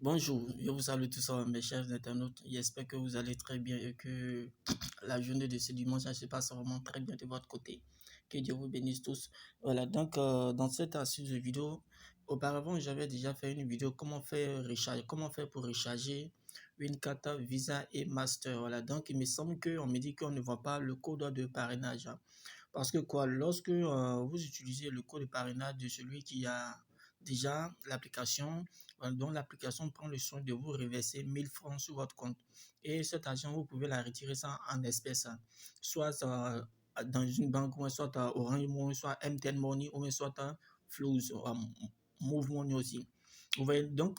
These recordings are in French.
Bonjour, je vous salue tous mes chers internautes. J'espère que vous allez très bien et que la journée de ce dimanche ça se passe vraiment très bien de votre côté. Que Dieu vous bénisse tous. Voilà, donc dans cette astuce de vidéo, auparavant j'avais déjà fait une vidéo comment faire pour recharger une carte Visa et Master. Voilà, donc il me semble qu'on me dit qu'on ne voit pas le code de parrainage, hein. Parce que quoi, lorsque vous utilisez le code de parrainage de celui qui a déjà l'application, dont l'application prend le soin de vous reverser 1000 francs sur votre compte. Et cet argent, vous pouvez la retirer ça en espèces, hein. Soit dans une banque, ou soit à Orange Money, soit MTN Money, ou soit à Flows, Move Money aussi. Vous voyez, donc,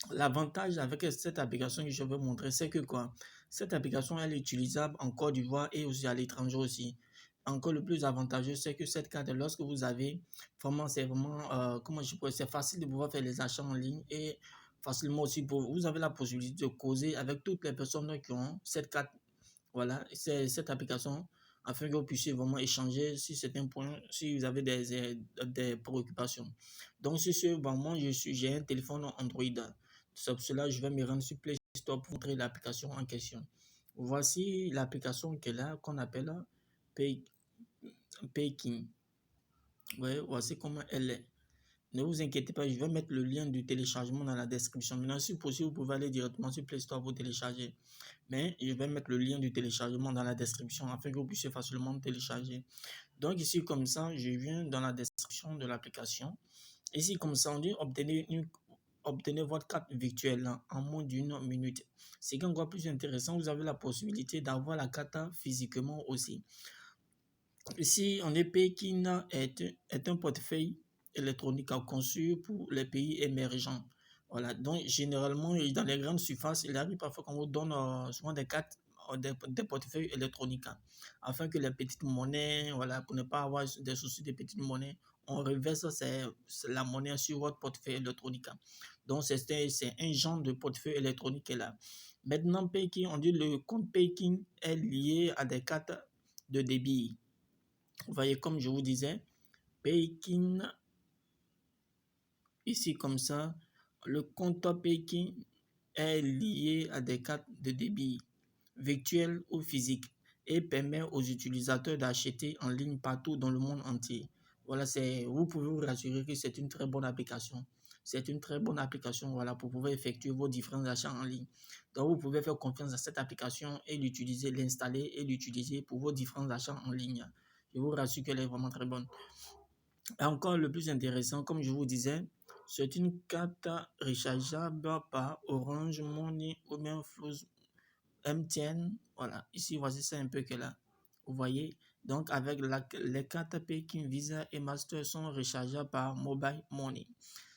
l'avantage avec cette application que je vais montrer, c'est que quoi, cette application, elle est utilisable en Côte d'Ivoire et aussi à l'étranger aussi. Encore le plus avantageux, c'est que cette carte, lorsque vous avez, vraiment, c'est vraiment, comment je peux, c'est facile de pouvoir faire les achats en ligne et facilement aussi, vous avez la possibilité de causer avec toutes les personnes qui ont cette carte. Voilà, c'est cette application afin que vous puissiez vraiment échanger si c'est un point, si vous avez des préoccupations. Donc, sur ce, bon, moi, j'ai un téléphone Android. C'est pour cela je vais me rendre sur Play Store pour montrer l'application en question. Voici l'application qu'elle a, qu'on appelle Pay, Payking. Ouais, voici comment elle est. Ne vous inquiétez pas, je vais mettre le lien du téléchargement dans la description. Maintenant, si possible, vous pouvez aller directement sur Play Store pour télécharger. Mais je vais mettre le lien du téléchargement dans la description afin que vous puissiez facilement télécharger. Donc ici, comme ça, je viens dans la description de l'application. Ici, comme ça, on dit obtenez votre carte virtuelle en moins d'une minute. C'est encore plus intéressant, vous avez la possibilité d'avoir la carte physiquement aussi. Ici, on est Pékin est un portefeuille électronique conçu pour les pays émergents. Voilà, donc généralement, dans les grandes surfaces, il arrive parfois qu'on vous donne souvent des cartes, des portefeuilles électroniques, hein, afin que les petites monnaies, voilà, pour ne pas avoir des soucis de petites monnaies, on reverse la monnaie sur votre portefeuille électronique, hein. Donc, c'est un genre de portefeuille électronique là. Maintenant, Pékin, on dit le compte Pékin est lié à des cartes de débit. Vous voyez, comme je vous disais, Pékin, ici comme ça, le compte Pékin est lié à des cartes de débit virtuelles ou physiques et permet aux utilisateurs d'acheter en ligne partout dans le monde entier. Voilà, vous pouvez vous rassurer que c'est une très bonne application. C'est une très bonne application, voilà, pour pouvoir effectuer vos différents achats en ligne. Donc, vous pouvez faire confiance à cette application et l'utiliser, l'installer et l'utiliser pour vos différents achats en ligne. Je vous rassure qu'elle est vraiment très bonne. Et encore le plus intéressant, comme je vous disais, c'est une carte rechargeable par Orange Money ou bien Flows MTN. Voilà, ici, voici ça un peu que là. Vous voyez, donc avec les cartes Payking Visa et Master sont rechargeables par Mobile Money.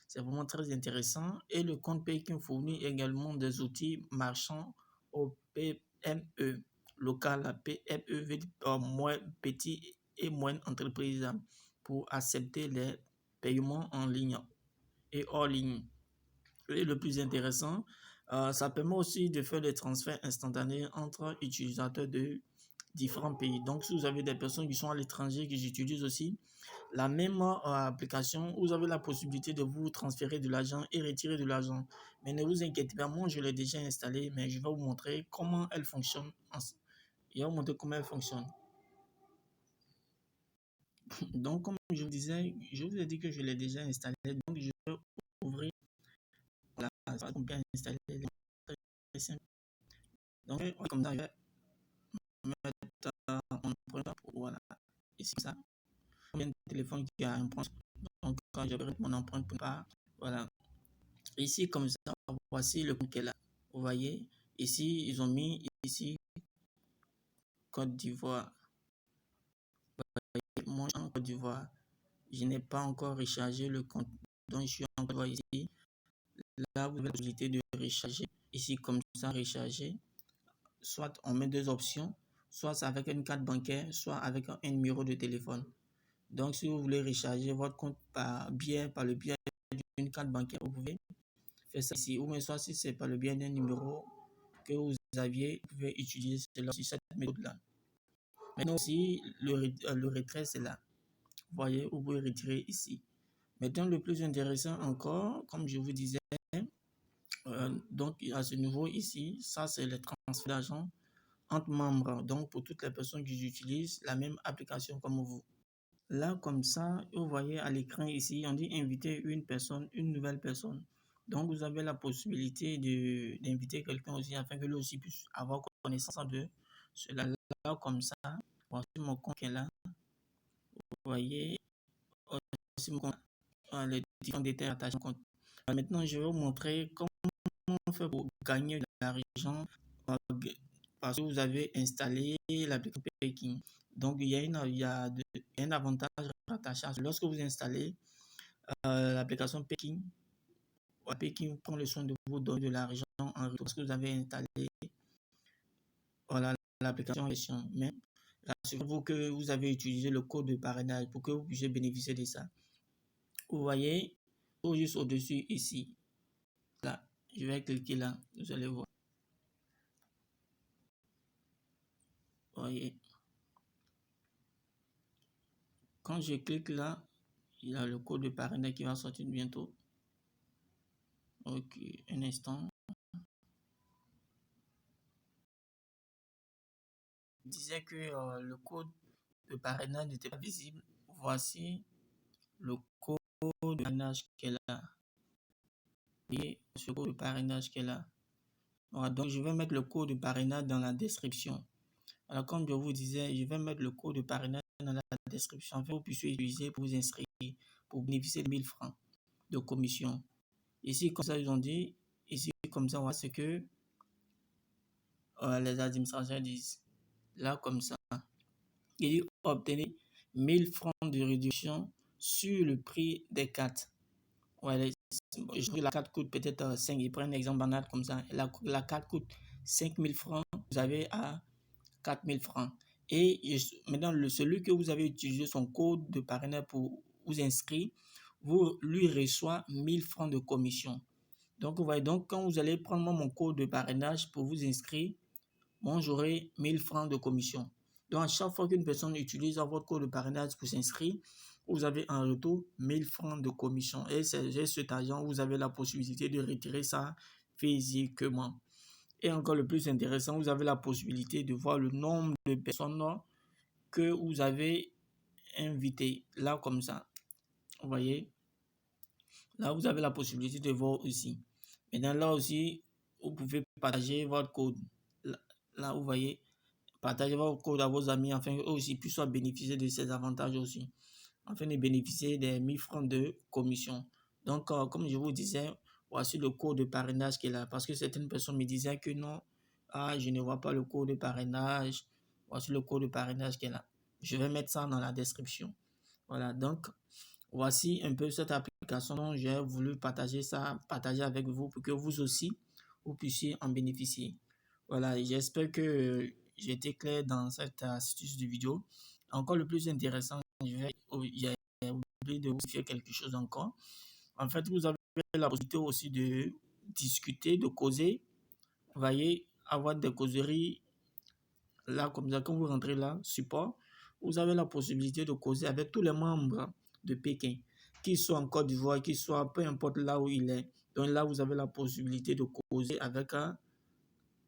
C'est vraiment très intéressant. Et le compte Payking fournit également des outils marchands au PME local. PME veut dire moins petit et moyenne entreprise pour accepter les paiements en ligne et hors ligne. Et le plus intéressant, ça permet aussi de faire des transferts instantanés entre utilisateurs de différents pays. Donc, si vous avez des personnes qui sont à l'étranger, qui utilisent aussi la même application, vous avez la possibilité de vous transférer de l'argent et retirer de l'argent. Mais ne vous inquiétez pas, moi je l'ai déjà installée, mais je vais vous montrer comment elle fonctionne. Je vais vous montrer comment elle fonctionne. Donc, comme je vous disais, je vous ai dit que je l'ai déjà installée. Donc, je vais ouvrir la page pour bien installer. Très simple. Donc, comme ça, je vais mettre mon empreinte. Voilà. Ici, ça. Il y a un téléphone qui a un point. Donc, quand je vais mettre mon empreinte pour pas. Voilà. Ici, comme ça, voici le compte qu'elle a. Vous voyez, ici, ils ont mis ici Côte d'Ivoire. Moi, en Côte d'Ivoire, je n'ai pas encore rechargé le compte. Donc, je suis en Côte d'Ivoire ici. Là, vous avez la possibilité de recharger. Ici, comme ça, recharger. Soit on met deux options, soit c'est avec une carte bancaire, soit avec un numéro de téléphone. Donc, si vous voulez recharger votre compte par le biais d'une carte bancaire, vous pouvez faire ça ici. Ou même soit si c'est par le biais d'un numéro que vous aviez, vous pouvez utiliser cette méthode-là. Maintenant aussi, le retrait, c'est là. Vous voyez, vous pouvez retirer ici. Maintenant, le plus intéressant encore, comme je vous disais, Donc, à ce niveau ici, ça, c'est le transfert d'argent entre membres. Donc, pour toutes les personnes qui utilisent la même application comme vous. Là, comme ça, vous voyez à l'écran ici, on dit inviter une personne, une nouvelle personne. Donc, vous avez la possibilité d'inviter quelqu'un aussi afin que lui aussi puisse avoir connaissance de cela. Là, comme ça, voici mon compte qui est là. Vous voyez, voici mon compte, les différents détails attachés au compte. Maintenant, je vais vous montrer comment on fait pour gagner de l'argent parce que vous avez installé l'application Payking. Donc, il y a un avantage rattaché à ça. Lorsque vous installez l'application Payking, Payking prend le soin de vous donner de l'argent en retour parce que vous avez installé voilà, l'application en question. Mais rassurez-vous que vous avez utilisé le code de parrainage pour que vous puissiez bénéficier de ça. Vous voyez, juste au-dessus ici. Là, je vais cliquer là, vous allez voir. Vous voyez. Quand je clique là, il y a le code de parrainage qui va sortir bientôt. Ok, un instant. Je disais que le code de parrainage n'était pas visible. Voici le code de parrainage qui est là. Et ce code de parrainage qui est là. Voilà, donc je vais mettre le code de parrainage dans la description. Alors, comme je vous disais, je vais mettre le code de parrainage dans la description afin que vous puissiez utiliser pour vous inscrire, pour bénéficier de 1000 francs de commission. Ici, comme ça, ils ont dit, ici, comme ça, voilà ce que les administrateurs disent. Là, comme ça, il dit obtenez 1000 francs de réduction sur le prix des cartes. Ouais, la carte coûte peut-être 5. Je prends un exemple banal comme ça. La carte coûte 5000 francs. Vous avez à 4000 francs. Et maintenant, celui que vous avez utilisé son code de parrainage pour vous inscrire, vous lui reçoit 1000 francs de commission. Donc, vous voyez, donc, quand vous allez prendre mon code de parrainage pour vous inscrire, moi, j'aurai 1000 francs de commission. Donc, à chaque fois qu'une personne utilise votre code de parrainage pour s'inscrire, vous avez en retour 1000 francs de commission. Et c'est cet argent, vous avez la possibilité de retirer ça physiquement. Et encore le plus intéressant, vous avez la possibilité de voir le nombre de personnes que vous avez invitées. Là, comme ça. Vous voyez? Là, vous avez la possibilité de voir aussi. Maintenant, là aussi, vous pouvez partager votre code. Là, vous voyez, partagez votre code à vos amis afin qu'eux aussi puissent bénéficier de ces avantages aussi. Afin de bénéficier des 1000 francs de commission. Donc, comme je vous disais, voici le code de parrainage qui est là. Parce que certaines personnes me disaient que non, je ne vois pas le code de parrainage. Voici le code de parrainage qui est là. Je vais mettre ça dans la description. Voilà, donc, voici un peu cette application dont j'ai voulu partager avec vous pour que vous aussi, vous puissiez en bénéficier. Voilà, j'espère que j'ai été clair dans cette astuce de vidéo. Encore le plus intéressant, j'ai oublié de vous dire quelque chose encore. En fait, vous avez la possibilité aussi de discuter, de causer. Vous voyez, avoir des causeries. Là, comme ça, quand vous rentrez là, support, vous avez la possibilité de causer avec tous les membres de Pékin, qu'ils soient en Côte d'Ivoire, qu'ils soient, peu importe là où il est. Donc là, vous avez la possibilité de causer avec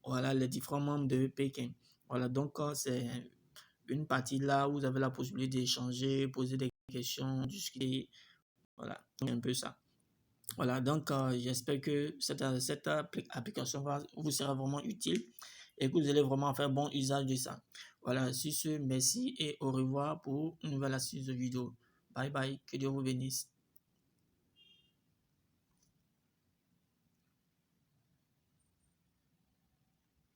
voilà, les différents membres de Pékin. Voilà, donc c'est une partie là où vous avez la possibilité d'échanger, poser des questions, discuter. Voilà, un peu ça. Voilà, donc j'espère que cette application vous sera vraiment utile et que vous allez vraiment faire bon usage de ça. Voilà, sur ce, merci et au revoir pour une nouvelle astuce de vidéo. Bye bye, que Dieu vous bénisse.